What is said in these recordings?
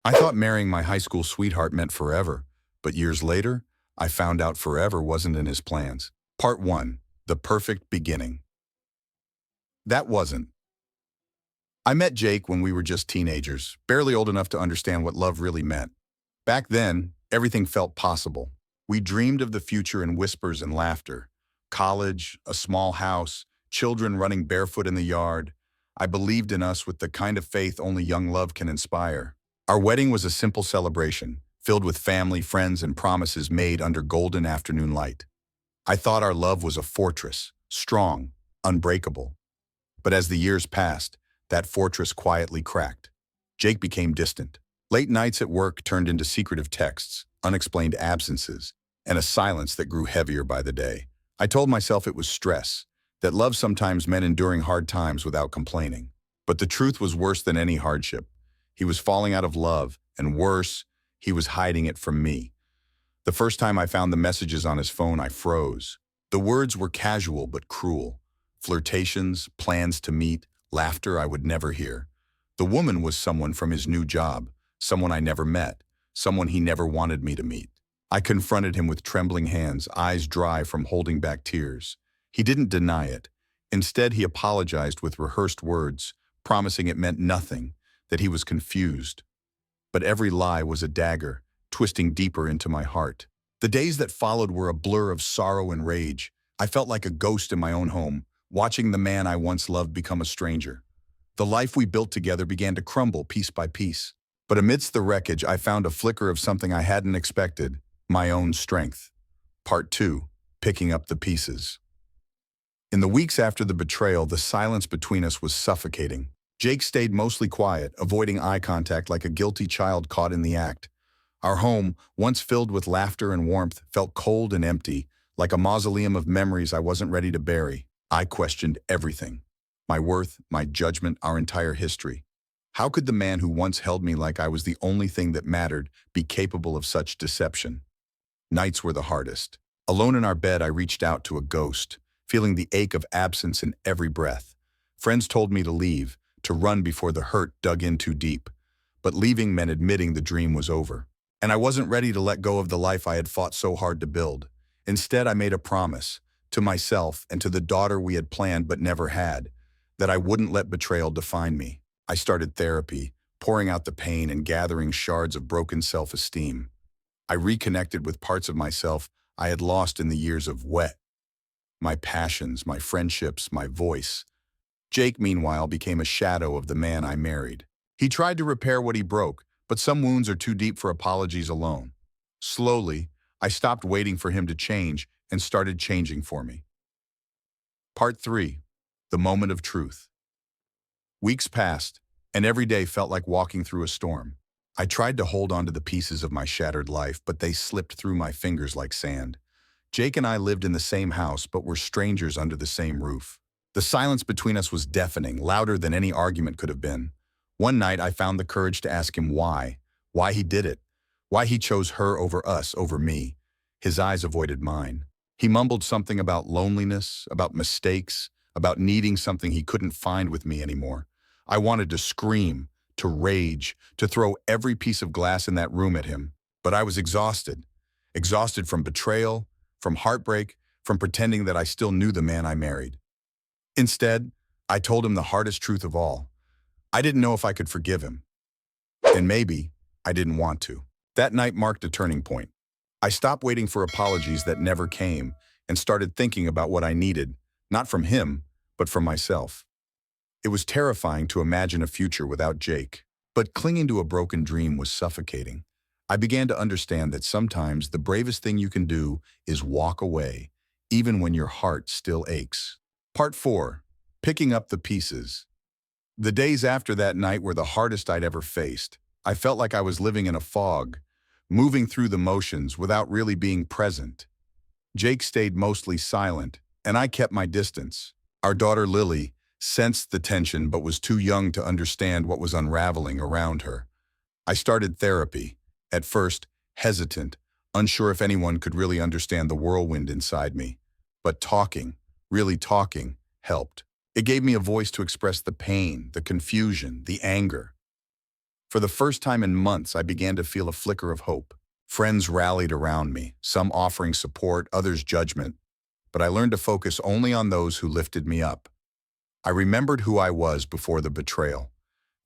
I thought marrying my high school sweetheart meant forever, but years later, I found out forever wasn't in his plans. Part 1. The Perfect Beginning. That wasn't. I met Jake when we were just teenagers, barely old enough to understand what love really meant. Back then, everything felt possible. We dreamed of the future in whispers and laughter. College, a small house, children running barefoot in the yard. I believed in us with the kind of faith only young love can inspire. Our wedding was a simple celebration, filled with family, friends, and promises made under golden afternoon light. I thought our love was a fortress, strong, unbreakable. But as the years passed, that fortress quietly cracked. Jake became distant. Late nights at work turned into secretive texts, unexplained absences, and a silence that grew heavier by the day. I told myself it was stress, that love sometimes meant enduring hard times without complaining. But the truth was worse than any hardship. He was falling out of love, and worse, he was hiding it from me. The first time I found the messages on his phone, I froze. The words were casual but cruel. Flirtations, plans to meet, laughter I would never hear. The woman was someone from his new job, someone I never met, someone he never wanted me to meet. I confronted him with trembling hands, eyes dry from holding back tears. He didn't deny it. Instead, he apologized with rehearsed words, promising it meant nothing, that he was confused. But every lie was a dagger, twisting deeper into my heart. The days that followed were a blur of sorrow and rage. I felt like a ghost in my own home, watching the man I once loved become a stranger. The life we built together began to crumble piece by piece. But amidst the wreckage, I found a flicker of something I hadn't expected, my own strength. Part 2. Picking up the pieces. In the weeks after the betrayal, the silence between us was suffocating. Jake stayed mostly quiet, avoiding eye contact like a guilty child caught in the act. Our home, once filled with laughter and warmth, felt cold and empty, like a mausoleum of memories I wasn't ready to bury. I questioned everything. My worth, my judgment, our entire history. How could the man who once held me like I was the only thing that mattered be capable of such deception? Nights were the hardest. Alone in our bed, I reached out to a ghost, feeling the ache of absence in every breath. Friends told me to leave, to run before the hurt dug in too deep. But leaving meant admitting the dream was over. And I wasn't ready to let go of the life I had fought so hard to build. Instead, I made a promise, to myself and to the daughter we had planned but never had, that I wouldn't let betrayal define me. I started therapy, pouring out the pain and gathering shards of broken self-esteem. I reconnected with parts of myself I had lost in the years of wet. My passions, my friendships, my voice. Jake, meanwhile, became a shadow of the man I married. He tried to repair what he broke, but some wounds are too deep for apologies alone. Slowly, I stopped waiting for him to change and started changing for me. Part 3. The Moment of Truth. Weeks passed, and every day felt like walking through a storm. I tried to hold on to the pieces of my shattered life, but they slipped through my fingers like sand. Jake and I lived in the same house, but were strangers under the same roof. The silence between us was deafening, louder than any argument could have been. One night, I found the courage to ask him why he did it, why he chose her over us, over me. His eyes avoided mine. He mumbled something about loneliness, about mistakes, about needing something he couldn't find with me anymore. I wanted to scream, to rage, to throw every piece of glass in that room at him. But I was exhausted. Exhausted from betrayal, from heartbreak, from pretending that I still knew the man I married. Instead, I told him the hardest truth of all. I didn't know if I could forgive him. And maybe I didn't want to. That night marked a turning point. I stopped waiting for apologies that never came and started thinking about what I needed, not from him, but from myself. It was terrifying to imagine a future without Jake, but clinging to a broken dream was suffocating. I began to understand that sometimes the bravest thing you can do is walk away, even when your heart still aches. Part 4. Picking up the pieces. The days after that night were the hardest I'd ever faced. I felt like I was living in a fog, moving through the motions without really being present. Jake stayed mostly silent, and I kept my distance. Our daughter Lily sensed the tension but was too young to understand what was unraveling around her. I started therapy, at first hesitant, unsure if anyone could really understand the whirlwind inside me. But talking, really talking, helped. It gave me a voice to express the pain, the confusion, the anger. For the first time in months, I began to feel a flicker of hope. Friends rallied around me, some offering support, others judgment, but I learned to focus only on those who lifted me up. I remembered who I was before the betrayal,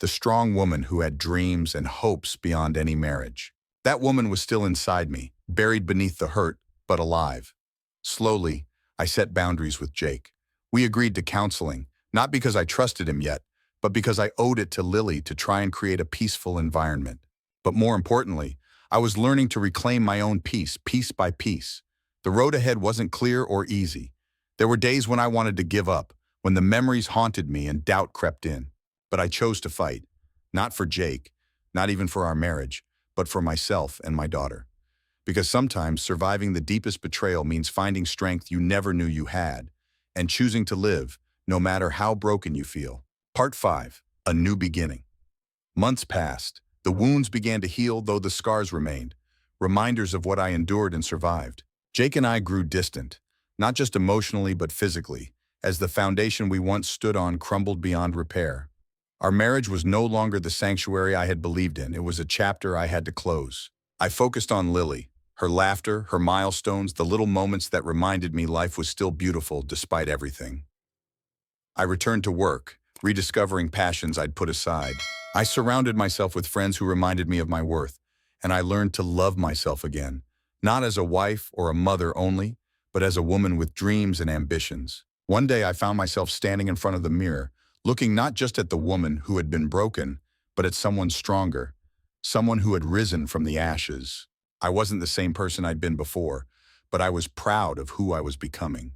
the strong woman who had dreams and hopes beyond any marriage. That woman was still inside me, buried beneath the hurt, but alive. Slowly, I set boundaries with Jake. We agreed to counseling, not because I trusted him yet, but because I owed it to Lily to try and create a peaceful environment. But more importantly, I was learning to reclaim my own peace, piece by piece. The road ahead wasn't clear or easy. There were days when I wanted to give up, when the memories haunted me and doubt crept in. But I chose to fight, not for Jake, not even for our marriage, but for myself and my daughter. Because sometimes surviving the deepest betrayal means finding strength you never knew you had, and choosing to live, no matter how broken you feel. Part 5. A New Beginning. Months passed. The wounds began to heal, though the scars remained, reminders of what I endured and survived. Jake and I grew distant, not just emotionally but physically, as the foundation we once stood on crumbled beyond repair. Our marriage was no longer the sanctuary I had believed in. It was a chapter I had to close. I focused on Lily, her laughter, her milestones, the little moments that reminded me life was still beautiful despite everything. I returned to work, rediscovering passions I'd put aside. I surrounded myself with friends who reminded me of my worth, and I learned to love myself again, not as a wife or a mother only, but as a woman with dreams and ambitions. One day I found myself standing in front of the mirror, looking not just at the woman who had been broken, but at someone stronger, someone who had risen from the ashes. I wasn't the same person I'd been before, but I was proud of who I was becoming.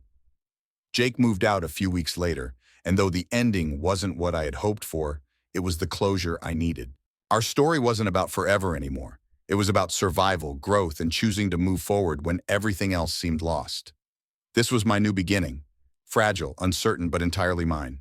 Jake moved out a few weeks later, and though the ending wasn't what I had hoped for, it was the closure I needed. Our story wasn't about forever anymore. It was about survival, growth, and choosing to move forward when everything else seemed lost. This was my new beginning, fragile, uncertain, but entirely mine.